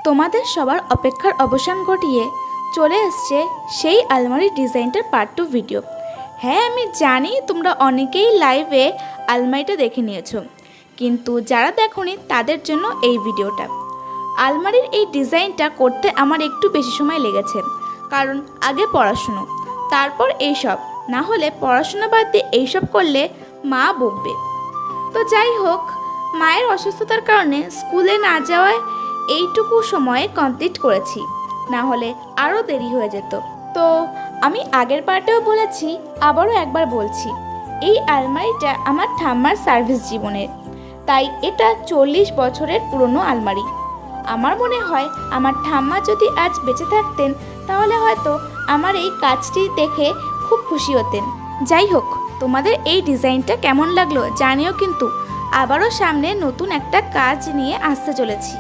তোমাদের সবার অপেক্ষার অবসান ঘটিয়ে চলে এসছে সেই আলমারির ডিজাইনটার পার্ট 2 ভিডিও। হ্যাঁ, আমি জানি তোমরা অনেকেই লাইভে আলমারিটা দেখে নিয়েছো, কিন্তু যারা দেখোনি তাদের জন্য এই ভিডিওটা। আলমারির এই ডিজাইনটা করতে আমার একটু বেশি সময় লেগেছে, কারণ আগে পড়াশুনো, তারপর এইসব। না হলে পড়াশোনা বাদ দিয়ে এইসব করলে মা বকবে। তো যাই হোক, মায়ের অসুস্থতার কারণে স্কুলে না যাওয়ায় এইটুকু সময়ে কমপ্লিট করেছি, না হলে আরও দেরি হয়ে যেত। তো আমি আগের পার্টেও বলেছি, আবারও একবার বলছি, এই আলমারিটা আমার ঠাম্মার সার্ভিস জীবনের, তাই এটা 40 বছরের পুরনো আলমারি। আমার মনে হয় আমার ঠাম্মা যদি আজ বেঁচে থাকতেন তাহলে হয়তো আমার এই কাজটি দেখে খুব খুশি হতেন। যাই হোক, তোমাদের এই ডিজাইনটা কেমন লাগলো জানিও, কিন্তু আবারও সামনে নতুন একটা কাজ নিয়ে আসতে চলেছি।